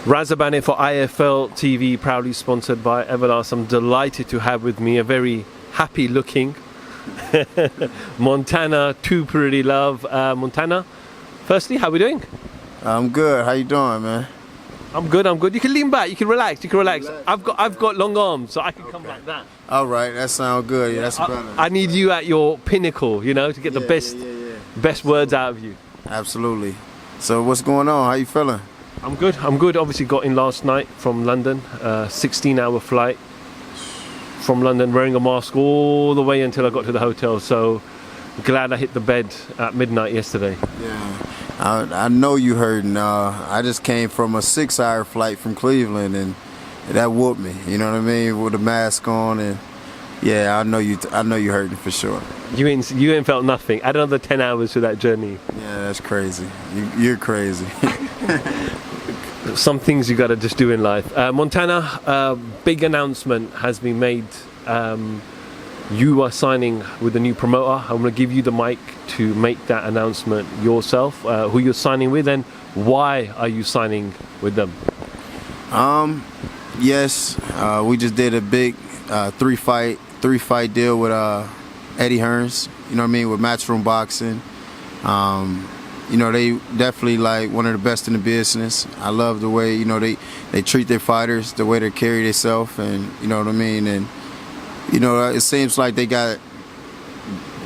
Razabane for IFL TV, proudly sponsored by Everlast. I'm delighted to have with me a very happy looking Montana, too pretty love. Montana, firstly, how are we doing? I'm good. How you doing, man? I'm good. You can lean back, you can relax. I've got long arms, so I can come like that. All right, that sounds good. Yeah, that's better. I need you at your pinnacle, you know, to get the best words out of you. Absolutely. So what's going on? How you feeling? I'm good. Obviously got in last night from London, 16-hour flight from London, wearing a mask all the way until I got to the hotel. So glad I hit the bed at midnight yesterday. Yeah, I know you heard. I just came from a 6-hour flight from Cleveland, and that whooped me. You know what I mean, with a mask on, and yeah, I know you hurting for sure. You ain't felt nothing. Add another 10 hours to that journey. Yeah, that's crazy. You're crazy. Some things you got to just do in life. Montana, big announcement has been made. You are signing with a new promoter. I'm going to give you the mic to make that announcement yourself. Who you're signing with, and why are you signing with them? Yes, we just did a big three fight deal with Eddie Hearn'S. You know what I mean, with Matchroom Boxing. You know, they definitely like one of the best in the business. I love the way, you know, they treat their fighters, the way they carry themselves, and you know what I mean. And you know, it seems like they got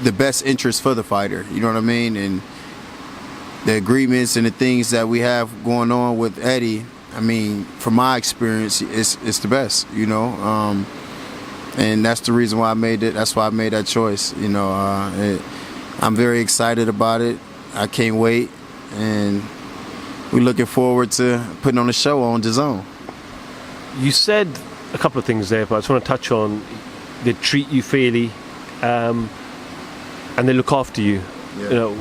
the best interest for the fighter. You know what I mean. And the agreements and the things that we have going on with Eddie, I mean, from my experience, it's the best. You know, and that's the reason why I made it. That's why I made that choice. You know, I'm very excited about it. I can't wait, and we're looking forward to putting on a show on DAZN. You said a couple of things there, but I just want to touch on they treat you fairly, and they look after you. Yeah. You know,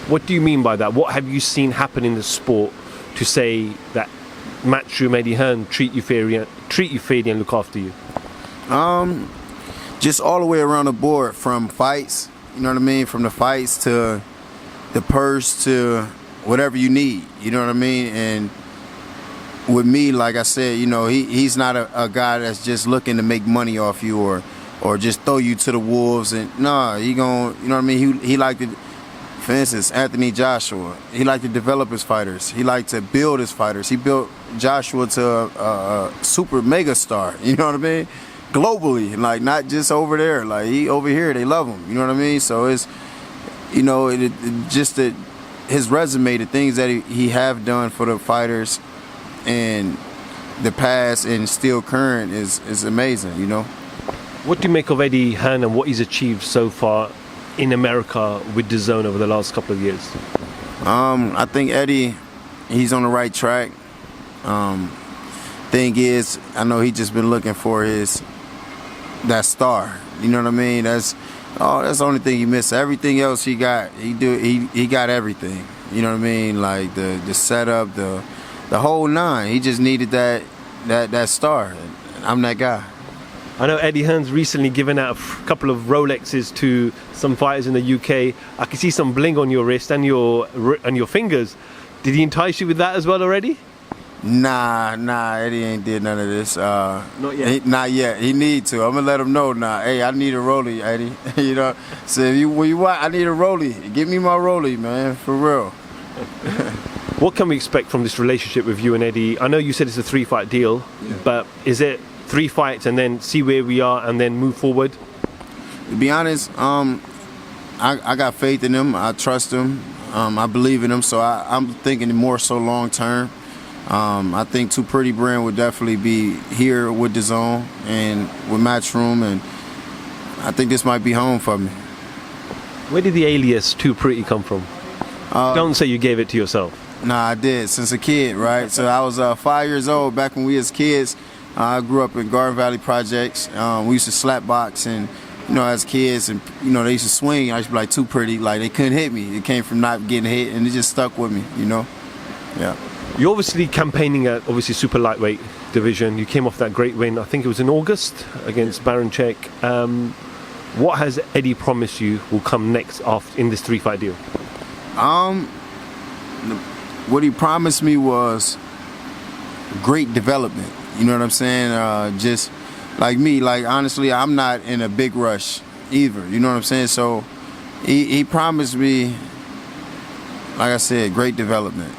what do you mean by that? What have you seen happen in the sport to say that Matchroom, Eddie Hearn treat you fairly and look after you? Just all the way around the board, from fights. You know what I mean, from the fights to the purse to whatever you need, you know what I mean? And with me, like I said, you know, he's not a guy that's just looking to make money off you or just throw you to the wolves. And no, he gon', you know what I mean? He like to, for instance, Anthony Joshua, he like to develop his fighters. He like to build his fighters. He built Joshua to a super mega star, you know what I mean? Globally, like not just over there, like he over here, they love him, you know what I mean? So it's, you know, just that his resume, the things that he have done for the fighters and the past and still current is amazing, you know. What do you make of Eddie Hearn and what he's achieved so far in America with DAZN over the last couple of years? I think Eddie, he's on the right track. Thing is, I know he just been looking for that star. You know what I mean? That's the only thing he missed. Everything else he got, he got everything. You know what I mean? Like the setup, the whole nine. He just needed that star. And I'm that guy. I know Eddie Hearn's recently given out a couple of Rolexes to some fighters in the UK. I can see some bling on your wrist and your fingers. Did he entice you with that as well already? Nah, Eddie ain't did none of this. Not yet? Not yet. He need to. I'm going to let him know now. Hey, I need a rollie, Eddie. You know, so if you want, I need a rollie. Give me my rollie, man, for real. What can we expect from this relationship with you and Eddie? I know you said it's a 3-fight deal, but is it 3 fights and then see where we are and then move forward? To be honest, I got faith in him. I trust him. I believe in him, so I'm thinking more so long term. I think Too Pretty brand would definitely be here with DAZN and with Matchroom, and I think this might be home for me. Where did the alias Too Pretty come from? Don't say you gave it to yourself. Nah, I did since a kid, right? So I was 5 years old back when we was kids. I grew up in Garden Valley Projects. We used to slap box, and you know, as kids, and you know, they used to swing. I used to be like, Too Pretty, like they couldn't hit me. It came from not getting hit, and it just stuck with me, you know. Yeah. You're obviously campaigning at super lightweight division. You came off that great win, I think it was in August, against Baranchek. What has Eddie promised you will come next after in this 3-fight deal? What he promised me was great development. You know what I'm saying? Just like me, like honestly, I'm not in a big rush either. You know what I'm saying? So he promised me, like I said, great development.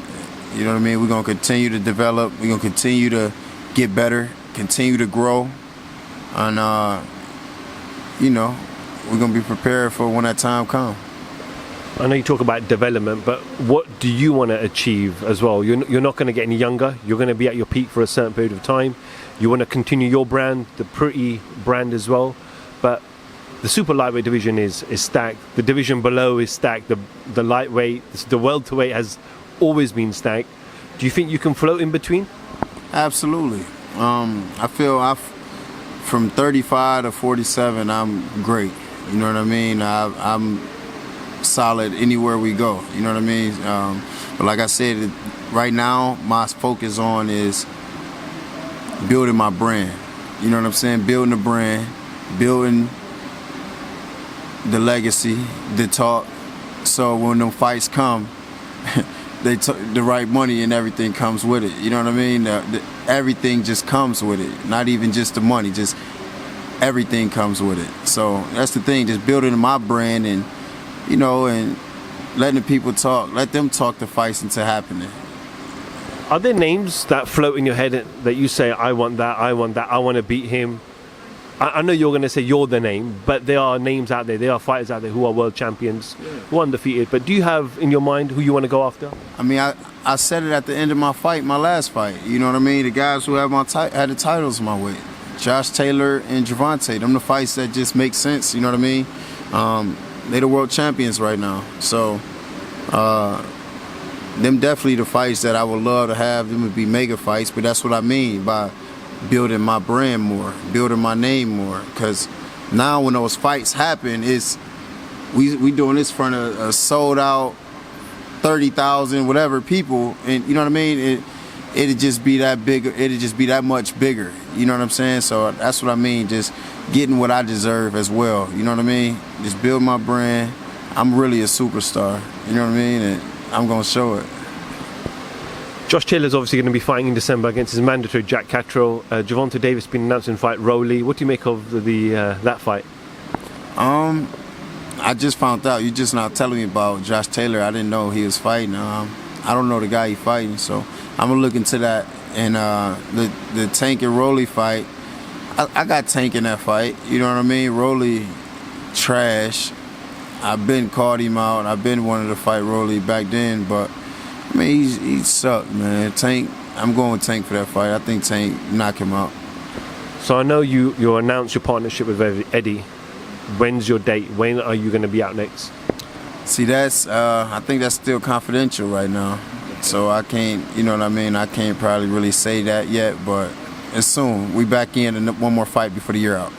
You know what I mean? We're gonna continue to develop. We're gonna continue to get better, continue to grow, and you know, we're gonna be prepared for when that time comes. I know you talk about development, but what do you want to achieve as well? You're not going to get any younger. You're going to be at your peak for a certain period of time. You want to continue your brand, the Pretty brand as well. But the super lightweight division is stacked. The division below is stacked. The lightweight, the welterweight has always been stacked. Do you think you can float in between? Absolutely. I feel from 35 to 47, I'm great. You know what I mean? I'm solid anywhere we go. You know what I mean? But like I said, right now my focus on is building my brand. You know what I'm saying? Building the brand, building the legacy, the talk. So when them fights come, the right money and everything comes with it. You know what I mean? Everything just comes with it. Not even just the money, just everything comes with it. So that's the thing, just building my brand and, you know, and letting the people talk. Let them talk the fights into happening. Are there names that float in your head that you say, I want that, I want that, I want to beat him? I know you're going to say you're the name, but there are names out there, there are fighters out there who are world champions, who are undefeated. But do you have in your mind who you want to go after? I mean, I said it at the end of my fight, my last fight. You know what I mean? The guys who have had the titles my way. Josh Taylor and Javante, them the fights that just make sense, you know what I mean? They the world champions right now. So, them definitely the fights that I would love to have. Them would be mega fights, but that's what I mean by building my brand more, building my name more. Because now when those fights happen, we doing this in front of a sold out 30,000 whatever people, and you know what I mean? It'd just be that big. It'd just be that much bigger. You know what I'm saying? So that's what I mean. Just getting what I deserve as well. You know what I mean? Just build my brand. I'm really a superstar. You know what I mean? And I'm gonna show it. Josh Taylor's obviously going to be fighting in December against his mandatory Jack Catterall. Gervonta Davis been announced in fight Rowley. What do you make of that fight? I just found out. You just now telling me about Josh Taylor. I didn't know he was fighting. I don't know the guy he fighting, so I'm gonna look into that. And the Tank and Rowley fight, I got Tank in that fight. You know what I mean? Rowley, trash. I've been called him out. I've been wanting to fight Rowley back then, but I mean he sucked, man. Tank, I'm going with Tank for that fight. I think Tank knock him out. So I know you announced your partnership with Eddie. When's your date? When are you going to be out next? See, that's I think that's still confidential right now. So I can't, you know what I mean? I can't probably really say that yet, but it's soon. We back in and one more fight before the year out.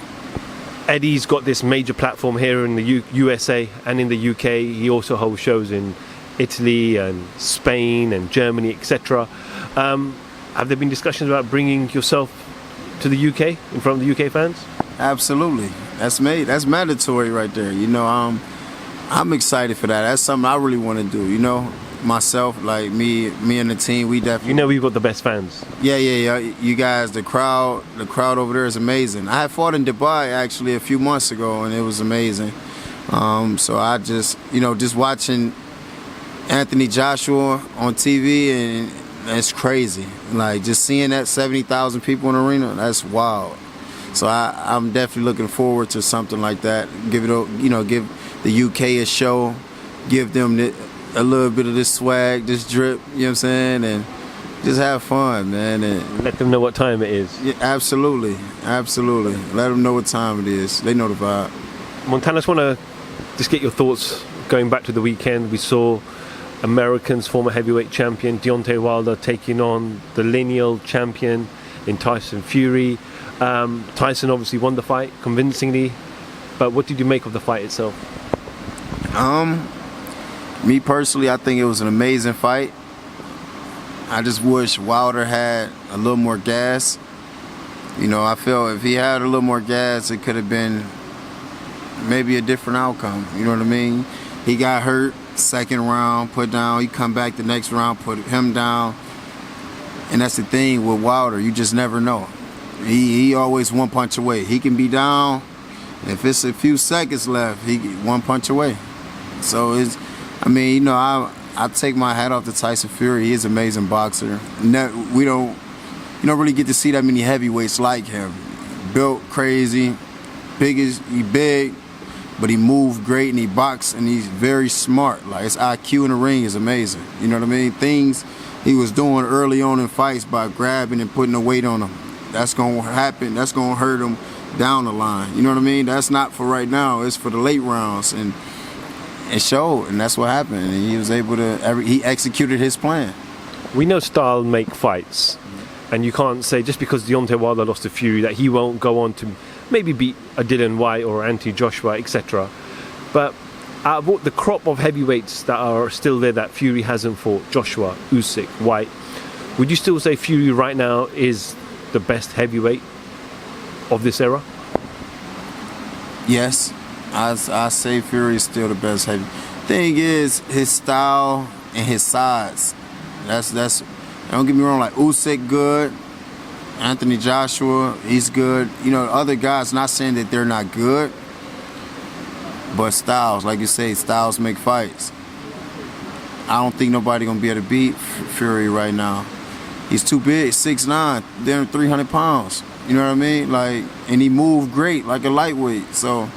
Eddie's got this major platform here in the USA and in the UK. He also holds shows in Italy and Spain and Germany, etc. Have there been discussions about bringing yourself to the UK in front of the UK fans? Absolutely. That's mandatory right there. You know, I'm excited for that. That's something I really want to do. You know, myself, like me and the team, we definitely. You know, we've got the best fans. Yeah. You guys, the crowd over there is amazing. I had fought in Dubai actually a few months ago, and it was amazing. So I just, you know, just watching Anthony Joshua on TV, and it's crazy. Like just seeing that 70,000 people in the arena, that's wild. So I'm definitely looking forward to something like that. Give the UK a show, give them a little bit of this swag, this drip, you know what I'm saying, and just have fun, man. And let them know what time it is. Yeah, absolutely. Let them know what time it is. They know the vibe. Montana, I just want to just get your thoughts going back to the weekend. We saw Americans former heavyweight champion Deontay Wilder taking on the lineal champion in Tyson Fury. Tyson obviously won the fight convincingly, but what did you make of the fight itself? Me personally, I think it was an amazing fight. I just wish Wilder had a little more gas. You know, I feel if he had a little more gas, it could have been maybe a different outcome. You know what I mean? He got hurt, second round, put down. He come back the next round, put him down. And that's the thing with Wilder. You just never know. He always one punch away. He can be down. If it's a few seconds left, he one punch away. So it's, I mean, you know, I take my hat off to Tyson Fury. He is an amazing boxer. You don't really get to see that many heavyweights like him. Built crazy, he big, but he moved great and he boxed and he's very smart. Like his IQ in the ring is amazing. You know what I mean? Things he was doing early on in fights by grabbing and putting the weight on him. That's gonna happen. That's gonna hurt him down the line. You know what I mean? That's not for right now. It's for the late rounds, and it showed, and that's what happened. And he was able to. He executed his plan. We know style make fights, and you can't say just because Deontay Wilder lost to Fury that he won't go on to maybe beat a Dylan White or Anthony Joshua, etc. But out of the crop of heavyweights that are still there that Fury hasn't fought, Joshua, Usyk, White, would you still say Fury right now is the best heavyweight of this era? Yes, I say Fury is still the best heavy. Thing is, his style and his size. That's. Don't get me wrong. Like Usyk, good. Anthony Joshua, he's good. You know, other guys. Not saying that they're not good, but styles, like you say, styles make fights. I don't think nobody gonna be able to beat Fury right now. He's too big, 6'9", then 300 pounds. You know what I mean? Like, and he moved great, like a lightweight. So,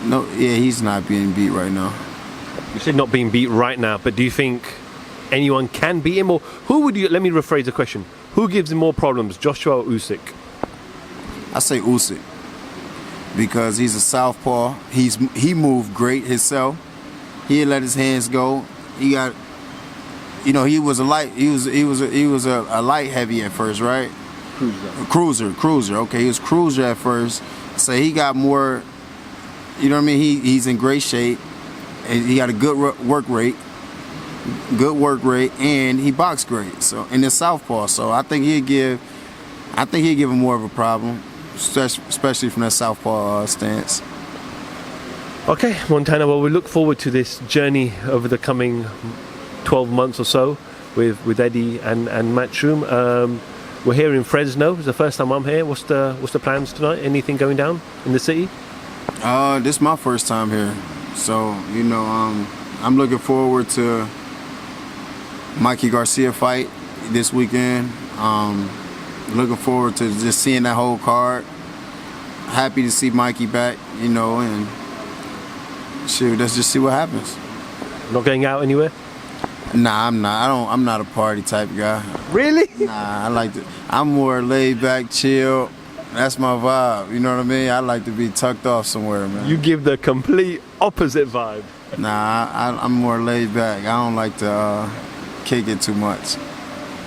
no, yeah, he's not being beat right now. You said not being beat right now, but do you think anyone can beat him? Or who would you, let me rephrase the question. Who gives him more problems, Joshua or Usyk? I say Usyk. Because he's a southpaw. He moved great himself. He didn't let his hands go. He got, you know, he was a light heavy at first, right? Cruiser. Okay, he was cruiser at first. So he got more, you know what I mean? He's in great shape. And he got a good work rate, and he boxed great. So, and it's southpaw. So I think he'd give him more of a problem, especially from that southpaw stance. Okay, Montana, well, we look forward to this journey over the coming 12 months or so with Eddie and Matchroom. We're here in Fresno. It's the first time I'm here. What's the plans tonight? Anything going down in the city? This is my first time here. So, you know, I'm looking forward to Mikey Garcia fight this weekend. Looking forward to just seeing that whole card. Happy to see Mikey back, you know, and shoot, let's just see what happens. Not going out anywhere? Nah, I'm not. I'm not a party type guy. Really? Nah, I'm more laid back, chill. That's my vibe. You know what I mean? I like to be tucked off somewhere, man. You give the complete opposite vibe. Nah, I'm more laid back. I don't like to kick it too much.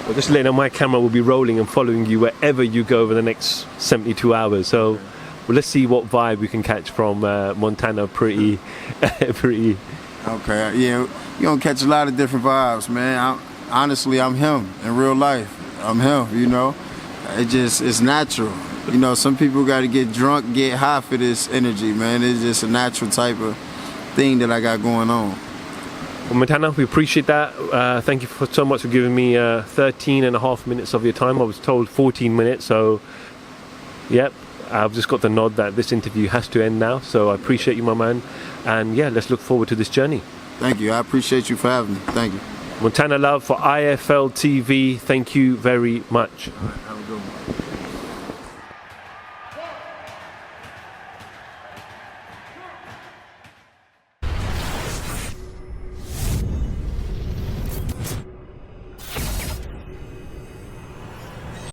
Well, just letting know, my camera will be rolling and following you wherever you go over the next 72 hours. So, well, let's see what vibe we can catch from Montana. Pretty. Okay, yeah, you gonna catch a lot of different vibes, man. Honestly, I'm him in real life. I'm him, you know. It's natural. You know, some people got to get drunk, get high for this energy, man. It's just a natural type of thing that I got going on. Well, Montana, we appreciate that. Thank you so much for giving me 13 and a half minutes of your time. I was told 14 minutes, so yep. I've just got the nod that this interview has to end now, so I appreciate you, my man. And yeah, let's look forward to this journey. Thank you. I appreciate you for having me. Thank you. Montana Love for IFL TV. Thank you very much. Have a good one.